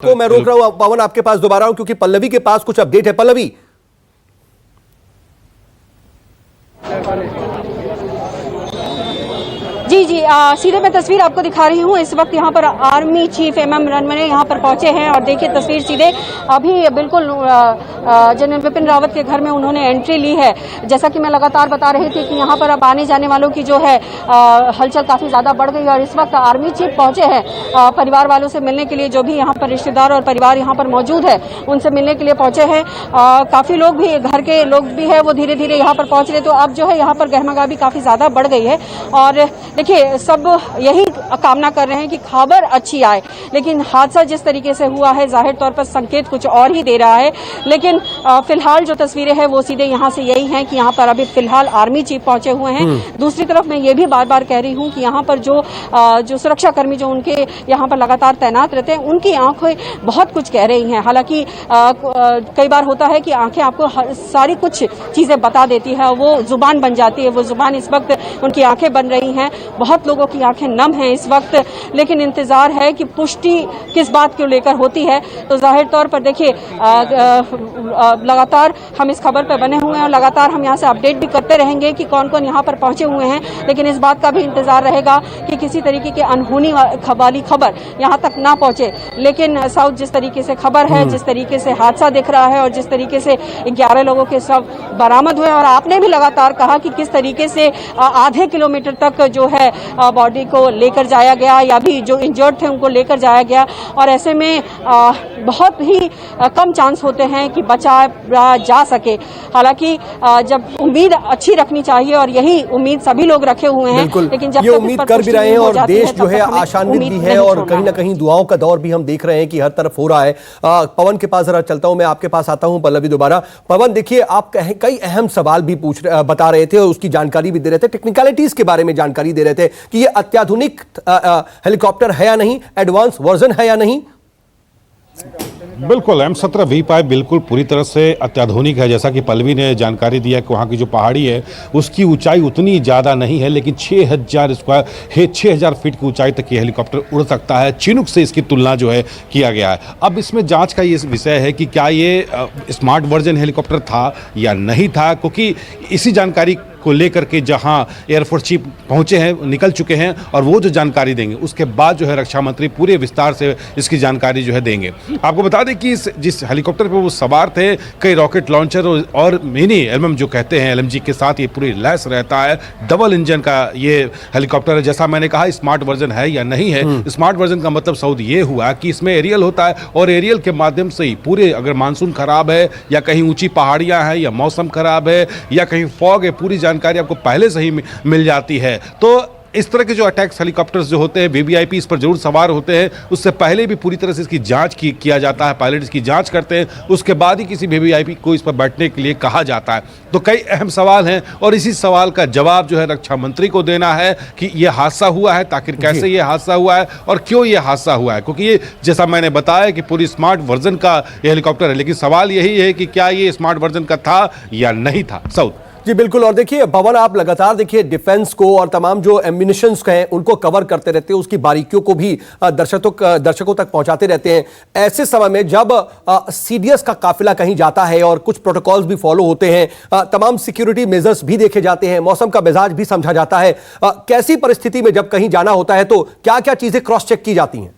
को मैं रोक रहा हूं। पवन आपके पास दोबारा हूं क्योंकि पल्लवी के पास कुछ अपडेट है। पल्लवी, जी जी सीधे मैं तस्वीर आपको दिखा रही हूँ। इस वक्त यहाँ पर आर्मी चीफ एमएम नरवणे यहाँ पर पहुंचे हैं और देखिए तस्वीर सीधे अभी बिल्कुल जनरल बिपिन रावत के घर में उन्होंने एंट्री ली है। जैसा कि मैं लगातार बता रही थी कि यहाँ पर अब आने जाने वालों की जो है हलचल काफ़ी ज़्यादा बढ़ गई है और इस वक्त आर्मी चीफ पहुंचे हैं परिवार वालों से मिलने के लिए। जो भी यहाँ पर रिश्तेदार और परिवार यहाँ पर मौजूद है उनसे मिलने के लिए पहुंचे हैं। काफ़ी लोग भी, घर के लोग भी है, वो धीरे धीरे यहाँ पर पहुँच रहे। तो अब जो है यहाँ पर गहमागहमी काफ़ी ज़्यादा बढ़ गई है और देखिए सब यही कामना कर रहे हैं कि खबर अच्छी आए, लेकिन हादसा जिस तरीके से हुआ है जाहिर तौर पर संकेत कुछ और ही दे रहा है। लेकिन फिलहाल जो तस्वीरें हैं वो सीधे यहाँ से यही हैं कि यहाँ पर अभी फिलहाल आर्मी चीफ पहुंचे हुए हैं। दूसरी तरफ मैं ये भी बार बार कह रही हूँ कि यहाँ पर जो सुरक्षा कर्मी जो उनके यहाँ पर लगातार तैनात रहते हैं उनकी आंखें बहुत कुछ कह रही हैं। हालांकि कई बार होता है कि आंखें आपको सारी कुछ चीजें बता देती है, वो जुबान बन जाती है। वो जुबान इस वक्त उनकी आंखें बन रही हैं, बहुत लोगों की आंखें नम हैं इस वक्त। लेकिन इंतजार है कि पुष्टि किस बात को लेकर होती है। तो जाहिर तौर पर देखिए लगातार हम इस खबर पर बने हुए हैं और लगातार हम यहाँ से अपडेट भी करते रहेंगे कि कौन कौन यहाँ पर पहुंचे हुए हैं। लेकिन इस बात का भी इंतजार रहेगा कि किसी तरीके की अनहोनी वाली खबर यहाँ तक ना पहुंचे। लेकिन साउथ जिस तरीके से खबर है, जिस तरीके से हादसा दिख रहा है और जिस तरीके से 11 लोगों के शव बरामद हुए और आपने भी लगातार कहा कि किस तरीके से आधे किलोमीटर तक जो है बॉडी को लेकर जाया गया या भी जो इंजर्ड थे उनको लेकर जाया गया और ऐसे में बहुत ही कम चांस होते हैं कि बचाया जा सके। हालांकि जब उम्मीद अच्छी रखनी चाहिए और यही उम्मीद सभी लोग रखे हुए हैं, लेकिन जब ये उम्मीद कर भी रहे हैं और देश जो है आशान्वित भी है और कहीं ना कहीं दुआओं का दौर भी हम देख रहे हैं कि हर तरफ हो रहा है। पवन के पास जरा चलता हूं, मैं आपके पास आता हूं पल्लवी दोबारा। पवन, देखिए आप कई अहम सवाल भी बता रहे थे और उसकी जानकारी भी दे रहे थे, टेक्निकलिटीज के बारे में जानकारी दे रहे थे कि ये अत्याधुनिक हेलीकॉप्टर है या नहीं, एडवांस वर्जन है या नहीं। बिल्कुल M17 V5 बिल्कुल पूरी तरह से अत्याधुनिक है। जैसा कि पल्लवी ने जानकारी दिया कि वहाँ की जो पहाड़ी है उसकी ऊंचाई उतनी ज़्यादा नहीं है, लेकिन 6000 फीट की ऊंचाई तक ये हेलीकॉप्टर उड़ सकता है। चिनूक से इसकी तुलना जो है किया गया है। अब इसमें जांच का ये विषय है कि क्या ये स्मार्ट वर्जन हेलीकॉप्टर था या नहीं था, क्योंकि इसी जानकारी को लेकर के जहां एयरफोर्स चीफ पहुंचे हैं, निकल चुके हैं और वो जो जानकारी देंगे उसके बाद जो है रक्षा मंत्री पूरे विस्तार से इसकी जानकारी जो है देंगे। आपको बता दें कि जिस हेलीकॉप्टर पर वो सवार थे, कई रॉकेट लॉन्चर और मिनी एलएम जो कहते हैं LMG के साथ ये पूरी लैस रहता है। डबल इंजन का ये हेलीकॉप्टर है। जैसा मैंने कहा स्मार्ट वर्जन है या नहीं है, स्मार्ट वर्जन का मतलब सऊद ये हुआ कि इसमें एरियल होता है और एरियल के माध्यम से ही पूरे, अगर मानसून खराब है या कहीं ऊंची पहाड़ियां हैं या मौसम खराब है या कहीं फॉग है, पूरी जानकारी आपको पहले से ही मिल जाती है। तो इस तरह के जो अटैक्स हेलीकॉप्टर्स जो होते हैं, VVIP इस पर जरूर सवार होते हैं, उससे पहले भी पूरी तरह से इसकी जांच किया जाता है। पायलट इसकी जांच करते हैं, उसके बाद ही किसी VVIP को इस पर बैठने के लिए कहा जाता है। तो कई अहम सवाल हैं और इसी सवाल का जवाब जो है रक्षा मंत्री को देना है कि यह हादसा हुआ है, आखिर कैसे ये हादसा हुआ है और क्यों ये हादसा हुआ है। क्योंकि ये, जैसा मैंने बताया कि पूरी स्मार्ट वर्जन का ये हेलीकॉप्टर है, लेकिन सवाल यही है कि क्या ये स्मार्ट वर्जन का था या नहीं था। साउथ जी बिल्कुल। और देखिए पवन, आप लगातार देखिए डिफेंस को और तमाम जो एम्यूनिशंस हैं उनको कवर करते रहते हैं, उसकी बारीकियों को भी दर्शकों तक पहुंचाते रहते हैं। ऐसे समय में जब CDS का काफिला कहीं जाता है और कुछ प्रोटोकॉल्स भी फॉलो होते हैं, तमाम सिक्योरिटी मेजर्स भी देखे जाते हैं, मौसम का मिजाज भी समझा जाता है, कैसी परिस्थिति में जब कहीं जाना होता है तो क्या क्या चीजें क्रॉस चेक की जाती हैं?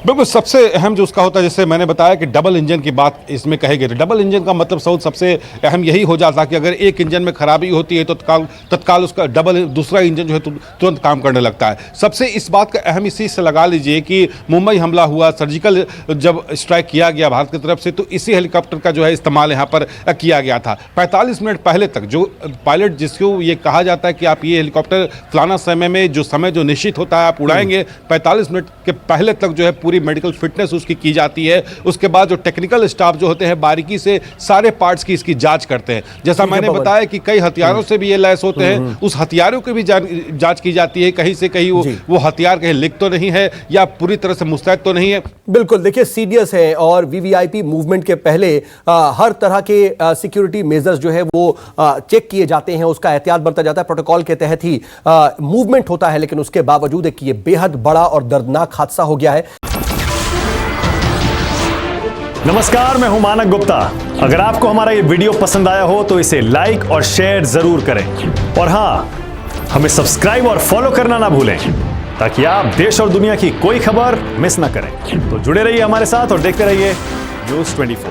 बिल्कुल, सबसे अहम जो उसका होता है, जैसे मैंने बताया कि डबल इंजन की बात इसमें कही गई। डबल इंजन का मतलब सबसे अहम यही हो जाता है कि अगर एक इंजन में खराबी होती है तो तत्काल उसका दूसरा इंजन जो है तुरंत काम करने लगता है। सबसे इस बात का अहम इसी से लगा लीजिए कि मुंबई हमला हुआ, सर्जिकल जब स्ट्राइक किया गया भारत की तरफ से, तो इसी हेलीकॉप्टर का जो है इस्तेमाल यहाँ पर किया गया था। 45 मिनट पहले तक जो पायलट, जिसको ये कहा जाता है कि आप ये हेलीकॉप्टर फलाना समय में जो निश्चित होता है आप उड़ाएंगे, 45 मिनट के पहले तक जो है पूरी मेडिकल फिटनेस उसकी की जाती है। उसके बाद जो टेक्निकल स्टाफ जो होते हैं बारीकी से सारे पार्ट्स की इसकी जांच करते हैं। जैसा मैंने बताया कि कई हथियारों से भी ये लैस होते हैं, उस हथियारों की भी जांच की जाती है, कहीं से कहीं वो हथियार कहीं लीक तो नहीं है या पूरी तरह से मुस्तैद तो नहीं है। बिल्कुल, देखिए CDS है और VVIP मूवमेंट के पहले हर तरह के सिक्योरिटी मेजर्स जो है वो चेक किए जाते हैं, उसका एहतियात बरता जाता है, प्रोटोकॉल के तहत ही मूवमेंट होता है। लेकिन उसके बावजूद एक ये बेहद बड़ा और दर्दनाक हादसा हो गया है। नमस्कार, मैं हूं मानक गुप्ता। अगर आपको हमारा ये वीडियो पसंद आया हो तो इसे लाइक और शेयर जरूर करें और हाँ, हमें सब्सक्राइब और फॉलो करना ना भूलें ताकि आप देश और दुनिया की कोई खबर मिस ना करें। तो जुड़े रहिए हमारे साथ और देखते रहिए न्यूज़ 24।